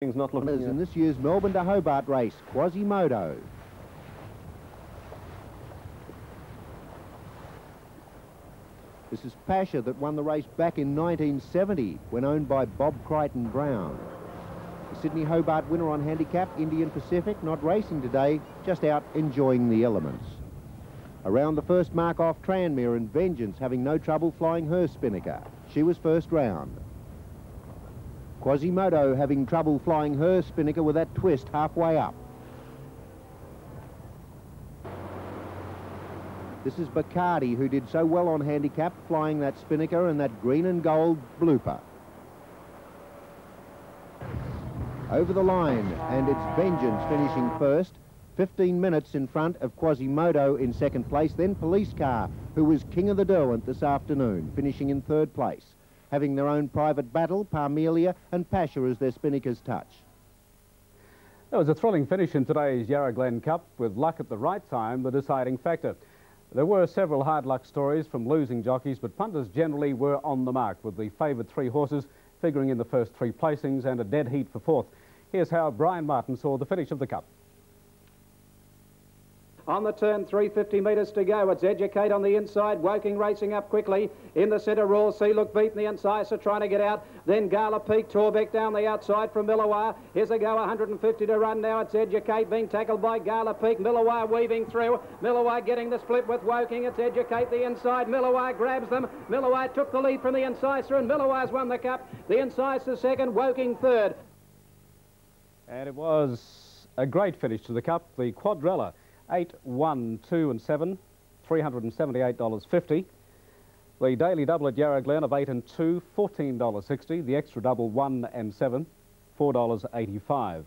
Not looking in this year's Melbourne to Hobart race, Quasimodo. This is Pasha that won the race back in 1970 when owned by Bob Crichton Brown. The Sydney Hobart winner on handicap, Indian Pacific, not racing today, just out enjoying the elements. Around the first mark off Tranmere and Vengeance having no trouble flying her spinnaker. She was first round. Quasimodo having trouble flying her spinnaker with that twist halfway up. This is Bacardi, who did so well on handicap, flying that spinnaker and that green and gold blooper. Over the line, and it's Vengeance finishing first, 15 minutes in front of Quasimodo in second place, then Police Car, who was king of the Derwent this afternoon, finishing in third place, having their own private battle, Parmelia and Pasha as their spinnaker's touch. There was a thrilling finish in today's Yarra Glen Cup, with luck at the right time the deciding factor. There were several hard luck stories from losing jockeys, but punters generally were on the mark, with the favoured three horses figuring in the first three placings and a dead heat for fourth. Here's how Brian Martin saw the finish of the Cup. On the turn, 350 metres to go. It's Educate on the inside. Woking racing up quickly. In the centre, Royal Sea Look beaten. The Incisor trying to get out. Then Gala Peak, Torbeck down the outside from Millawar. Here's a go, 150 to run now. It's Educate being tackled by Gala Peak. Millawar weaving through. Millawar getting the split with Woking. It's Educate the inside. Millawar grabs them. Millawar took the lead from the Incisor, and Millawar's won the Cup. The Incisor second, Woking third. And it was a great finish to the Cup. The Quadrella, 8, 1, 2 and 7, $378.50. The daily double at Yarra Glen of 8 and 2, $14.60. The extra double 1 and 7, $4.85.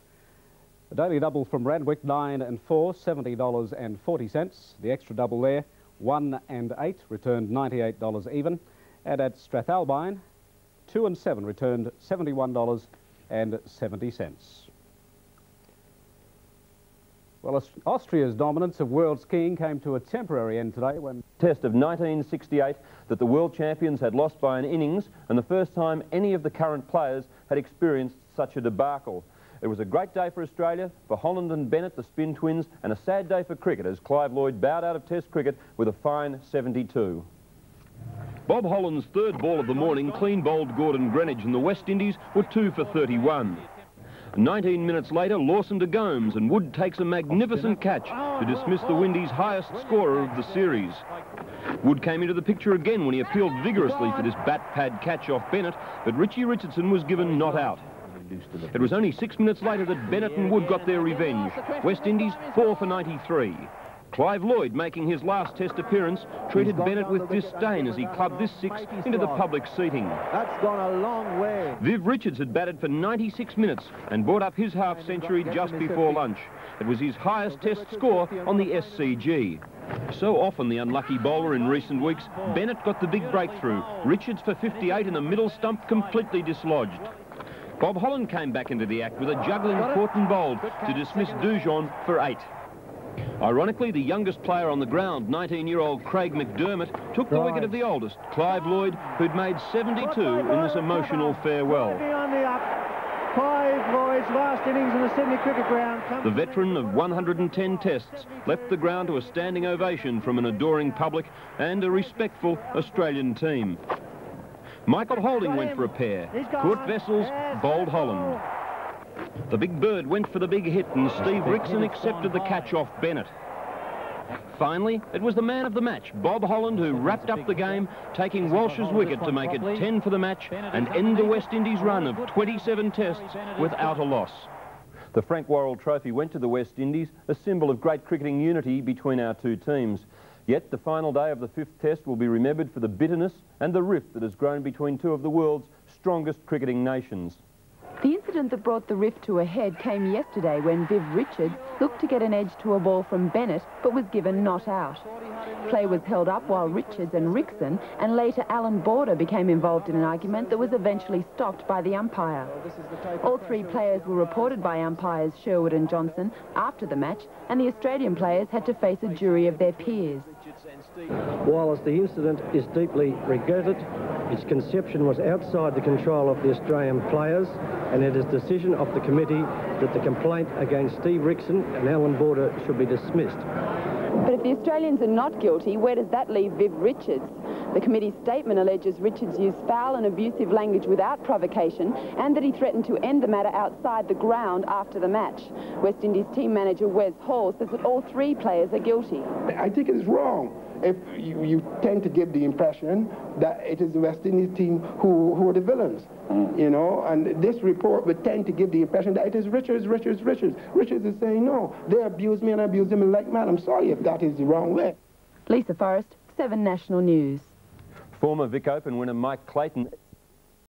The daily double from Randwick, 9 and 4, $70.40. The extra double there, 1 and 8, returned $98 even. And at Strathalbine, 2 and 7, returned $71.70. Well, Austria's dominance of world skiing came to a temporary end today when... Test of 1968 that the world champions had lost by an innings, and the first time any of the current players had experienced such a debacle. It was a great day for Australia, for Holland and Bennett, the spin twins, and a sad day for cricket as Clive Lloyd bowed out of Test cricket with a fine 72. Bob Holland's third ball of the morning clean bowled Gordon Greenwich, and the West Indies were 2 for 31. 19 minutes later, Lawson to Gomes, and Wood takes a magnificent catch to dismiss the Windies' highest scorer of the series. Wood came into the picture again when he appealed vigorously for this bat-pad catch off Bennett, but Richie Richardson was given not out. It was only 6 minutes later that Bennett and Wood got their revenge. West Indies 4 for 93. Clive Lloyd, making his last Test appearance, treated Bennett with disdain as he clubbed this 6 into the public seating. That's gone a long way. Viv Richards had batted for 96 minutes and brought up his half-century just before lunch. It was his highest Test score on the SCG. So often the unlucky bowler in recent weeks, Bennett got the big breakthrough. Richards for 58 and the middle stump completely dislodged. Bob Holland came back into the act with a juggling caught and bowled to dismiss Dujon for 8. Ironically, the youngest player on the ground, 19-year-old Craig McDermott, took the wicket of the oldest, Clive Lloyd, who'd made 72 in this emotional farewell. Clive Lloyd's last innings in the Sydney cricket ground. The veteran of 110 tests left the ground to a standing ovation from an adoring public and a respectful Australian team. Michael Holding went for a pair. Kurt Vessels bowled Holland. The big bird went for the big hit, and Steve Rickson accepted the catch off Bennett. Finally, it was the man of the match, Bob Holland, who wrapped up the game, taking Walsh's wicket to make it 10 for the match and end the West Indies run of 27 tests without a loss. The Frank Worrell Trophy went to the West Indies, a symbol of great cricketing unity between our two teams. Yet the final day of the 5th Test will be remembered for the bitterness and the rift that has grown between two of the world's strongest cricketing nations. The incident that brought the rift to a head came yesterday when Viv Richards looked to get an edge to a ball from Bennett but was given not out. Play was held up while Richards and Rickson and later Alan Border became involved in an argument that was eventually stopped by the umpire. All three players were reported by umpires Sherwood and Johnson after the match, and the Australian players had to face a jury of their peers. Whilst the incident is deeply regretted, its conception was outside the control of the Australian players, and it is the decision of the committee that the complaint against Steve Rickson and Alan Border should be dismissed. But if the Australians are not guilty, where does that leave Viv Richards? The committee's statement alleges Richards used foul and abusive language without provocation and that he threatened to end the matter outside the ground after the match. West Indies team manager Wes Hall says that all three players are guilty. I think it's wrong if you tend to give the impression that it is the West Indies team who are the villains, you know, and this report would tend to give the impression that it is Richards. Richards is saying, no, they abused me and I abused them like mad. I'm sorry if that is the wrong way. Lisa Forrest, 7 National News. Former Vic Open winner Mike Clayton